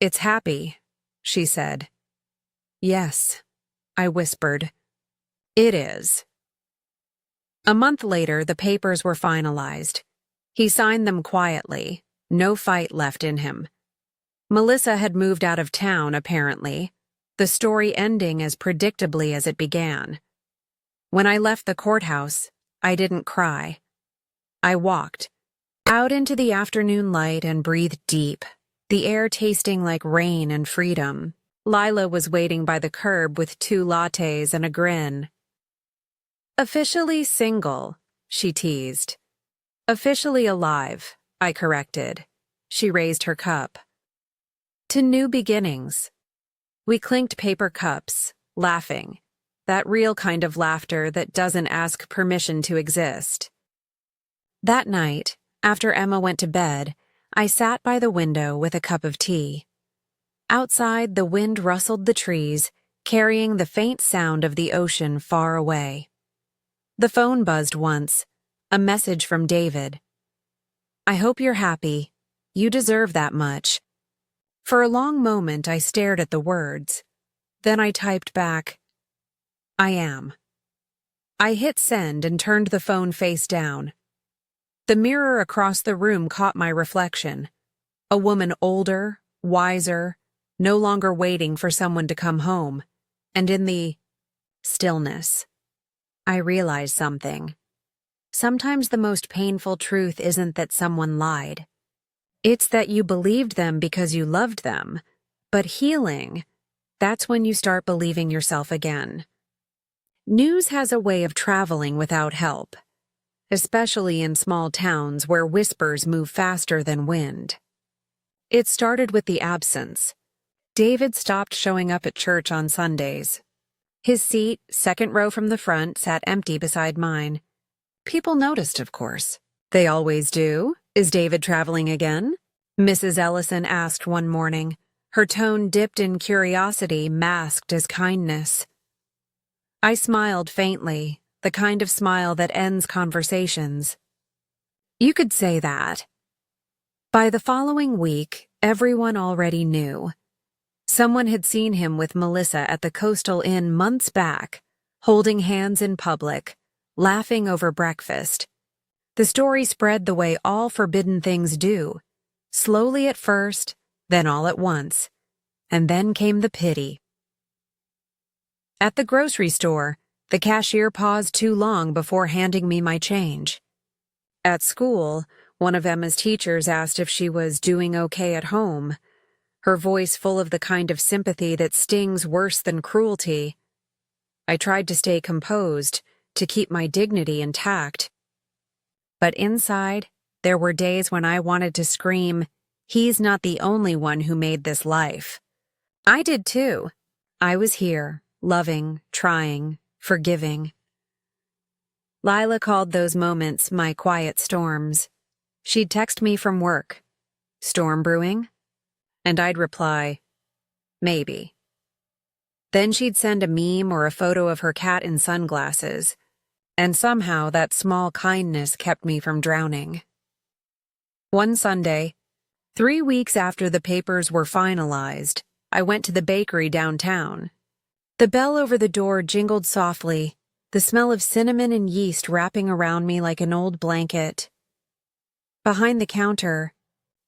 Speaker 1: "It's happy," she said. "Yes," I whispered. "It is." A month later, the papers were finalized. He signed them quietly, no fight left in him. Melissa had moved out of town, apparently, the story ending as predictably as it began. When I left the courthouse, I didn't cry. I walked out into the afternoon light and breathed deep, the air tasting like rain and freedom. Lila was waiting by the curb with 2 lattes and a grin. "Officially single," she teased. "Officially alive," I corrected. She raised her cup. "To new beginnings." We clinked paper cups, laughing. That real kind of laughter that doesn't ask permission to exist. That night, after Emma went to bed, I sat by the window with a cup of tea. Outside, the wind rustled the trees, carrying the faint sound of the ocean far away. The phone buzzed once, A message from David. I hope you're happy. You deserve that much. For a long moment, I stared at the words. Then I typed back, I am. I hit send and turned the phone face down. The mirror across the room caught my reflection. A woman older, wiser, no longer waiting for someone to come home. And in the stillness, I realized something. Sometimes the most painful truth isn't that someone lied. It's that you believed them because you loved them. But healing, that's when you start believing yourself again. News has a way of traveling without help, especially in small towns where whispers move faster than wind. It started with the absence. David stopped showing up at church on Sundays. His seat, second row from the front, sat empty beside mine. People noticed, of course. They always do. Is David traveling again? Mrs. Ellison asked one morning. Her tone dipped in curiosity, masked as kindness. I smiled faintly, the kind of smile that ends conversations. You could say that. By the following week, everyone already knew. Someone had seen him with Melissa at the Coastal Inn months back, holding hands in public, laughing over breakfast. The story spread the way all forbidden things do, slowly at first, then all at once, and then came the pity. At the grocery store, the cashier paused too long before handing me my change. At school, one of Emma's teachers asked if she was doing okay at home, her voice full of the kind of sympathy that stings worse than cruelty. I tried to stay composed, to keep my dignity intact. But inside, there were days when I wanted to scream, he's not the only one who made this life. I did too. I was here, loving, trying, forgiving. Lila called those moments my quiet storms. She'd text me from work, storm brewing? And I'd reply, maybe. Then she'd send a meme or a photo of her cat in sunglasses, and somehow that small kindness kept me from drowning. One Sunday, 3 weeks after the papers were finalized, I went to the bakery downtown. The bell over the door jingled softly, the smell of cinnamon and yeast wrapping around me like an old blanket. Behind the counter,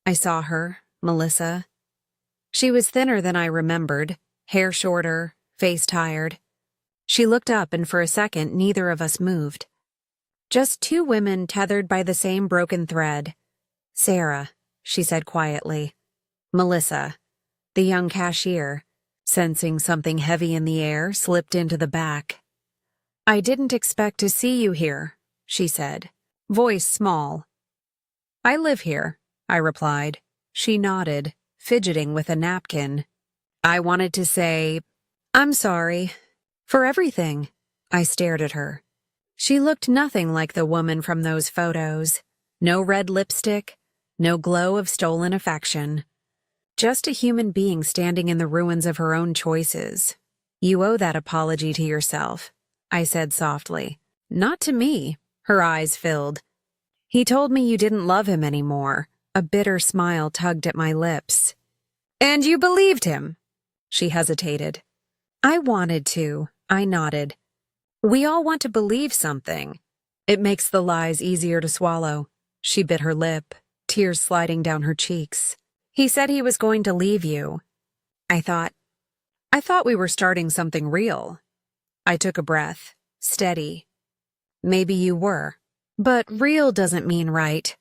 Speaker 1: I saw her, Melissa. She was thinner than I remembered, hair shorter, face tired. She looked up and for a second neither of us moved. Just two women tethered by the same broken thread. Sarah, she said quietly. Melissa, the young cashier, sensing something heavy in the air, slipped into the back. I didn't expect to see you here, she said, voice small. I live here, I replied. She nodded, fidgeting with a napkin. I wanted to say, I'm sorry. For everything. I stared at her. She looked nothing like the woman from those photos. No red lipstick, no glow of stolen affection. Just a human being standing in the ruins of her own choices. You owe that apology to yourself, I said softly. Not to me, her eyes filled. He told me you didn't love him anymore. A bitter smile tugged at my lips. And you believed him? She hesitated. I wanted to, I nodded. We all want to believe something. It makes the lies easier to swallow. She bit her lip, tears sliding down her cheeks. He said he was going to leave you. I thought we were starting something real. I took a breath, steady. Maybe you were. But real doesn't mean right.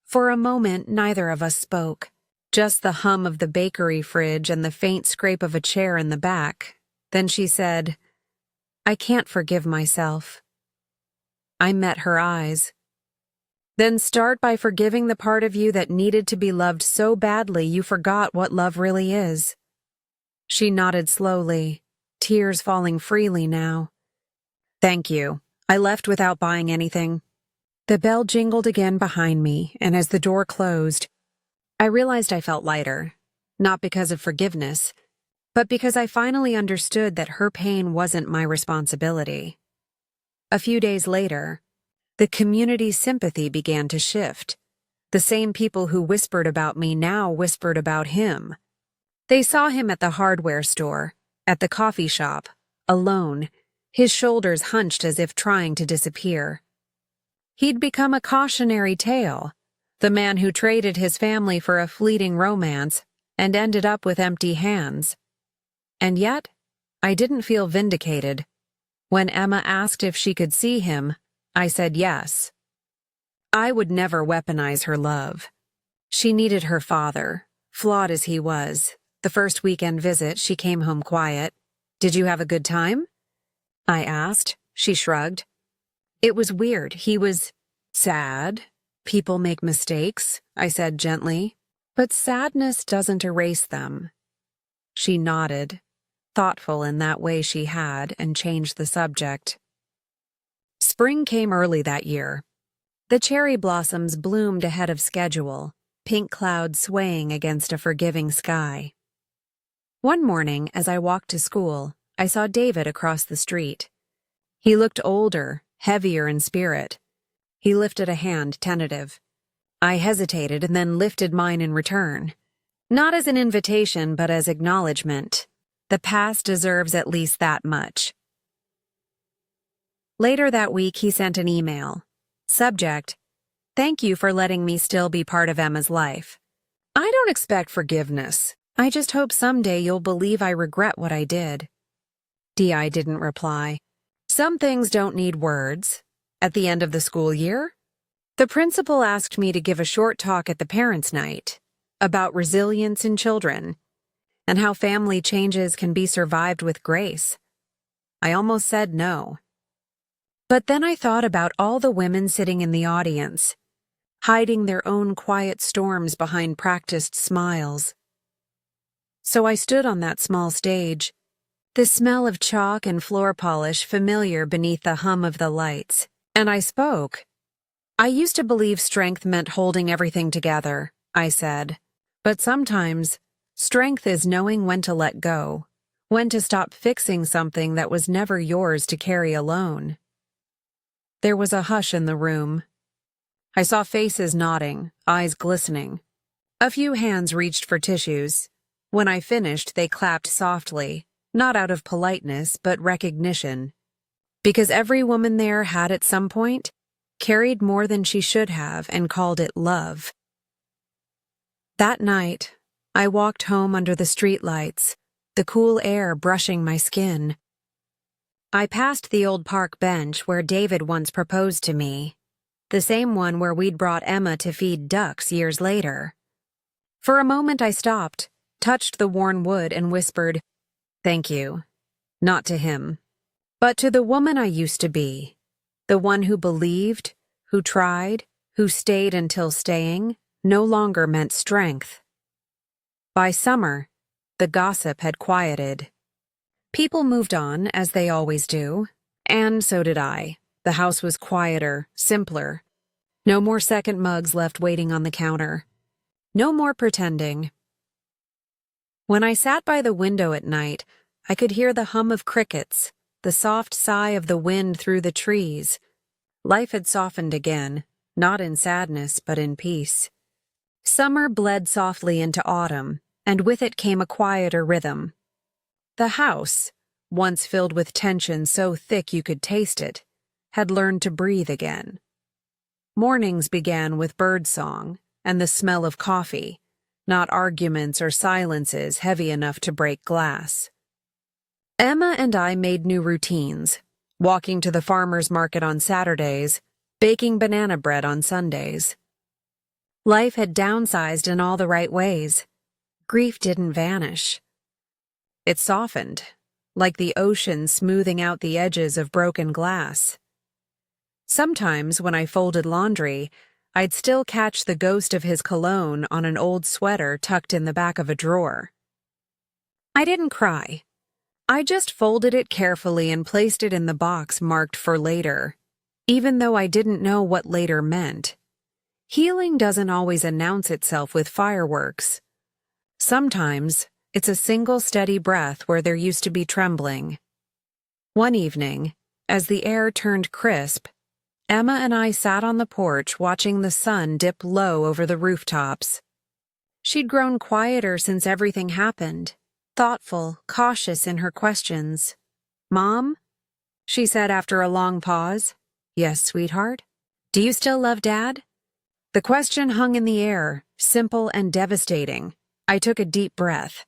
Speaker 1: For a moment, neither of us spoke. Just the hum of the bakery fridge and the faint scrape of a chair in the back. Then she said, I can't forgive myself. I met her eyes. Then start by forgiving the part of you that needed to be loved so badly you forgot what love really is. She nodded slowly, tears falling freely now. Thank you. I left without buying anything. The bell jingled again behind me, and as the door closed, I realized I felt lighter, not because of forgiveness, but because I finally understood that her pain wasn't my responsibility. A few days later, The community's sympathy began to shift. The same people who whispered about me now whispered about him. They saw him at the hardware store, at the coffee shop, alone, his shoulders hunched as if trying to disappear. He'd become a cautionary tale, the man who traded his family for a fleeting romance and ended up with empty hands. And yet, I didn't feel vindicated. When Emma asked if she could see him, I said yes. I would never weaponize her love. She needed her father, flawed as he was. The first weekend visit, she came home quiet. "Did you have a good time?" I asked. She shrugged. It was weird. He was sad. "People make mistakes," I said gently, "but sadness doesn't erase them." She nodded, thoughtful in that way she had, and changed the subject. Spring came early that year. The cherry blossoms bloomed ahead of schedule, pink clouds swaying against a forgiving sky. One morning, as I walked to school, I saw David across the street. He looked older, heavier in spirit. He lifted a hand, tentative. I hesitated and then lifted mine in return. Not as an invitation, but as acknowledgement. The past deserves at least that much. Later that week, he sent an email. Subject: "Thank you for letting me still be part of Emma's life. I don't expect forgiveness. I just hope someday you'll believe I regret what I did." DI didn't reply. Some things don't need words. At the end of the school year, the principal asked me to give a short talk at the parents' night about resilience in children and how family changes can be survived with grace. I almost said no. But then I thought about all the women sitting in the audience, hiding their own quiet storms behind practiced smiles. So I stood on that small stage, the smell of chalk and floor polish familiar beneath the hum of the lights, and I spoke. "I used to believe strength meant holding everything together," I said. "But sometimes, strength is knowing when to let go, when to stop fixing something that was never yours to carry alone." There was a hush in the room. I saw faces nodding, eyes glistening. A few hands reached for tissues. When I finished, they clapped softly, not out of politeness, but recognition. Because every woman there had at some point carried more than she should have and called it love. That night, I walked home under the streetlights, the cool air brushing my skin. I passed the old park bench where David once proposed to me, the same one where we'd brought Emma to feed ducks years later. For a moment I stopped, touched the worn wood, and whispered, "Thank you." Not to him, but to the woman I used to be, the one who believed, who tried, who stayed until staying no longer meant strength. By summer, the gossip had quieted. People moved on, as they always do, and so did I. The house was quieter, simpler. No more second mugs left waiting on the counter. No more pretending. When I sat by the window at night, I could hear the hum of crickets, the soft sigh of the wind through the trees. Life had softened again, not in sadness, but in peace. Summer bled softly into autumn, and with it came a quieter rhythm. The house, once filled with tension so thick you could taste it, had learned to breathe again. Mornings began with birdsong and the smell of coffee, not arguments or silences heavy enough to break glass. Emma and I made new routines, walking to the farmer's market on Saturdays, baking banana bread on Sundays. Life had downsized in all the right ways. Grief didn't vanish. It softened, like the ocean smoothing out the edges of broken glass. Sometimes, when I folded laundry, I'd still catch the ghost of his cologne on an old sweater tucked in the back of a drawer. I didn't cry. I just folded it carefully and placed it in the box marked for later, even though I didn't know what later meant. Healing doesn't always announce itself with fireworks. Sometimes, it's a single steady breath where there used to be trembling. One evening, as the air turned crisp, Emma and I sat on the porch watching the sun dip low over the rooftops. She'd grown quieter since everything happened, thoughtful, cautious in her questions. "Mom?" she said after a long pause. "Yes, sweetheart? Do you still love Dad?" The question hung in the air, simple and devastating. I took a deep breath.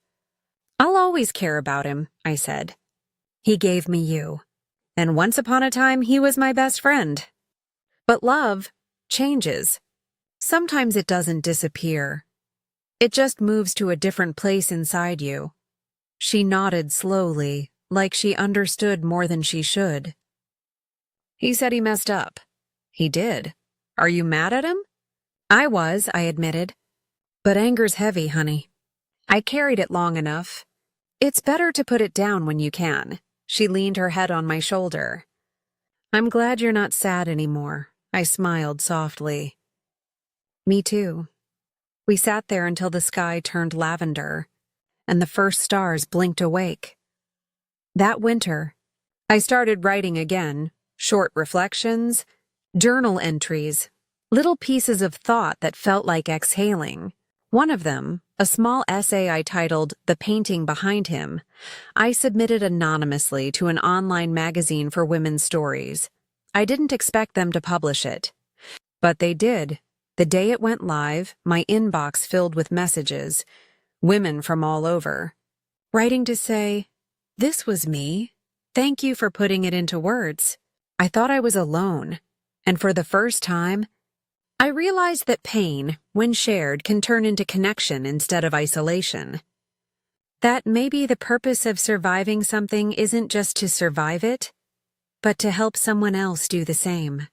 Speaker 1: "I'll always care about him," I said. "He gave me you. And once upon a time, he was my best friend." But love changes. Sometimes it doesn't disappear. It just moves to a different place inside you. She nodded slowly, like she understood more than she should. "He said he messed up." "He did. Are you mad at him?" "I was," I admitted. "But anger's heavy, honey. I carried it long enough. It's better to put it down when you can." She leaned her head on my shoulder. "I'm glad you're not sad anymore." I smiled softly. "Me too." We sat there until the sky turned lavender, and the first stars blinked awake. That winter, I started writing again, short reflections, journal entries, little pieces of thought that felt like exhaling. One of them, a small essay I titled "The Painting Behind Him," I submitted anonymously to an online magazine for women's stories. I didn't expect them to publish it. But they did. The day it went live, my inbox filled with messages, women from all over, writing to say, "This was me. Thank you for putting it into words." I thought I was alone, and for the first time, I realized that pain, when shared, can turn into connection instead of isolation. That maybe the purpose of surviving something isn't just to survive it, but to help someone else do the same.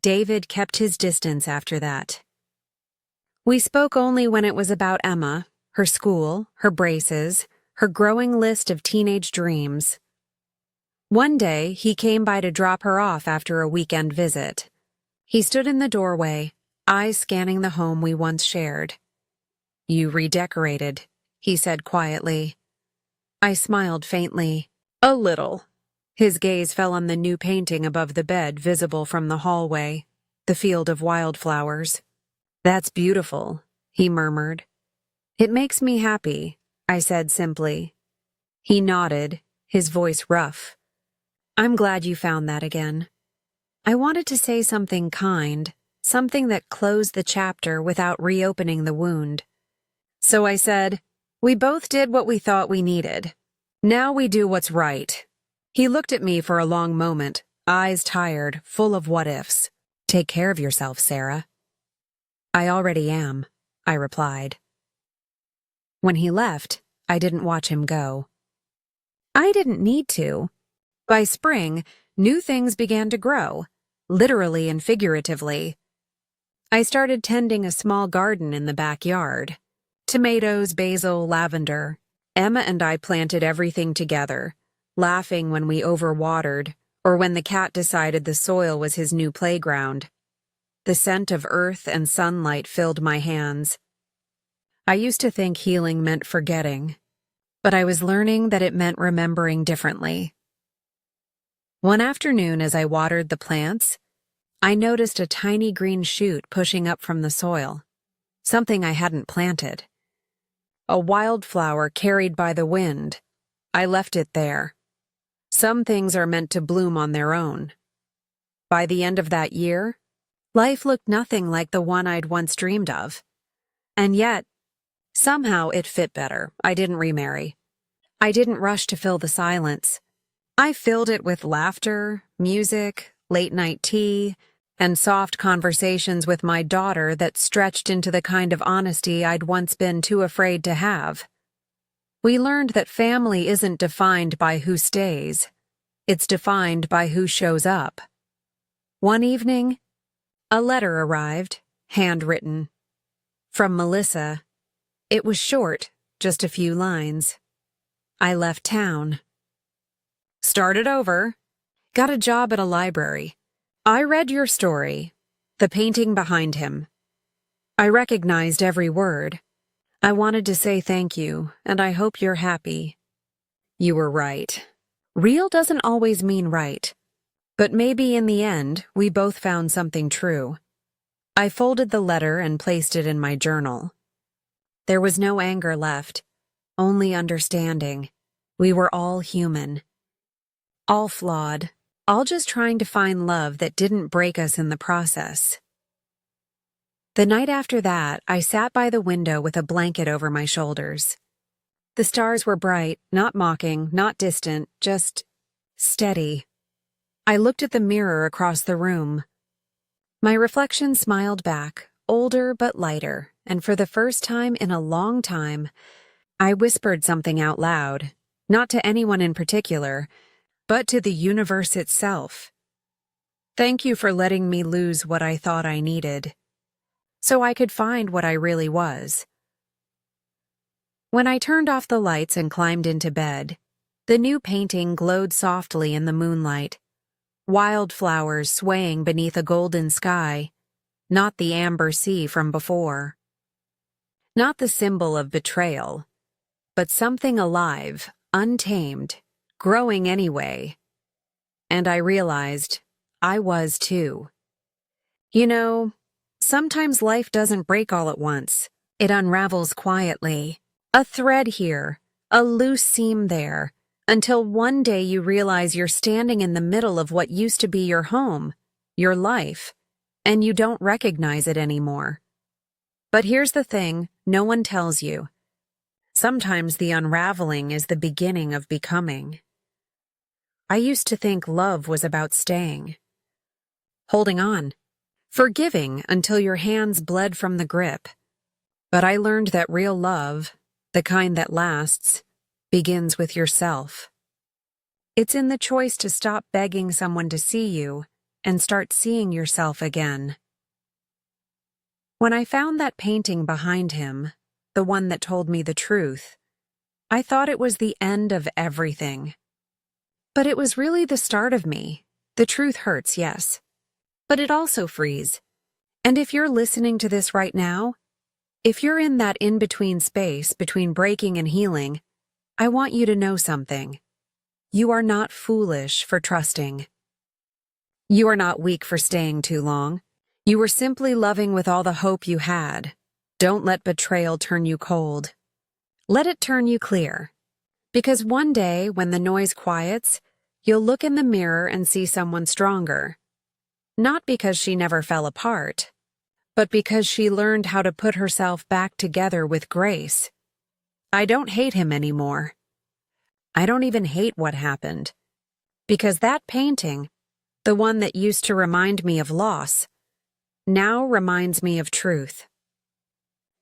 Speaker 1: David kept his distance after that. We spoke only when it was about Emma, her school, her braces, her growing list of teenage dreams. One day, he came by to drop her off after a weekend visit. He stood in the doorway, eyes scanning the home we once shared. "You redecorated," he said quietly. I smiled faintly. "A little." His gaze fell on the new painting above the bed visible from the hallway, the field of wildflowers. "That's beautiful," he murmured. "It makes me happy," I said simply. He nodded, his voice rough. "I'm glad you found that again." I wanted to say something kind, something that closed the chapter without reopening the wound. So I said, "We both did what we thought we needed. Now we do what's right." He looked at me for a long moment, eyes tired, full of what-ifs. "Take care of yourself, Sarah." "I already am," I replied. When he left, I didn't watch him go. I didn't need to. By spring, new things began to grow, literally and figuratively. I started tending a small garden in the backyard. Tomatoes, basil, lavender. Emma and I planted everything together, laughing when we overwatered, or when the cat decided the soil was his new playground. The scent of earth and sunlight filled my hands. I used to think healing meant forgetting, but I was learning that it meant remembering differently. One afternoon, as I watered the plants, I noticed a tiny green shoot pushing up from the soil, something I hadn't planted. A wildflower carried by the wind. I left it there. Some things are meant to bloom on their own. By the end of that year, life looked nothing like the one I'd once dreamed of. And yet, somehow it fit better. I didn't remarry. I didn't rush to fill the silence. I filled it with laughter, music, late-night tea, and soft conversations with my daughter that stretched into the kind of honesty I'd once been too afraid to have. We learned that family isn't defined by who stays. It's defined by who shows up. One evening, a letter arrived, handwritten. From Melissa. It was short, just a few lines. I left town. Started over. Got a job at a library. I read your story, The Painting Behind Him. I recognized every word. I wanted to say thank you, and I hope you're happy. You were right. Real doesn't always mean right, But maybe in the end, we both found something true. I folded the letter and placed it in my journal. There was no anger left, only understanding. We were all human. All flawed, all just trying to find love that didn't break us in the process. The night after that, I sat by the window with a blanket over my shoulders. The stars were bright, not mocking, not distant, just steady. I looked at the mirror across the room. My reflection smiled back, older but lighter, and for the first time in a long time, I whispered something out loud, not to anyone in particular, but to the universe itself. Thank you for letting me lose what I thought I needed, so I could find what I really was. When I turned off the lights and climbed into bed, the new painting glowed softly in the moonlight. Wildflowers swaying beneath a golden sky, not the amber sea from before. Not the symbol of betrayal, but something alive, untamed, growing anyway. And I realized I was too. You know, sometimes life doesn't break all at once. It unravels quietly. A thread here, a loose seam there, until one day you realize you're standing in the middle of what used to be your home, your life, and you don't recognize it anymore. But here's the thing no one tells you. Sometimes the unraveling is the beginning of becoming. I used to think love was about staying, holding on, forgiving until your hands bled from the grip. But I learned that real love, the kind that lasts, begins with yourself. It's in the choice to stop begging someone to see you and start seeing yourself again. When I found that painting behind him, the one that told me the truth, I thought it was the end of everything. But it was really the start of me. The truth hurts, yes, but it also frees. And if you're listening to this right now, if you're in that in-between space between breaking and healing, I want you to know something. You are not foolish for trusting. You are not weak for staying too long. You were simply loving with all the hope you had. Don't let betrayal turn you cold. Let it turn you clear. Because one day, when the noise quiets, you'll look in the mirror and see someone stronger. Not because she never fell apart, but because she learned how to put herself back together with grace. I don't hate him anymore. I don't even hate what happened. Because that painting, the one that used to remind me of loss, now reminds me of truth.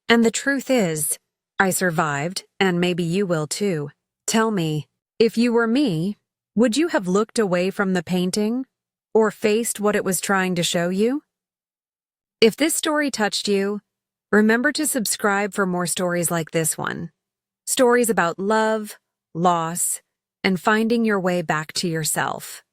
Speaker 1: And the truth is, I survived, and maybe you will too. Tell me, if you were me, would you have looked away from the painting or faced what it was trying to show you? If this story touched you, remember to subscribe for more stories like this one. Stories about love, loss, and finding your way back to yourself.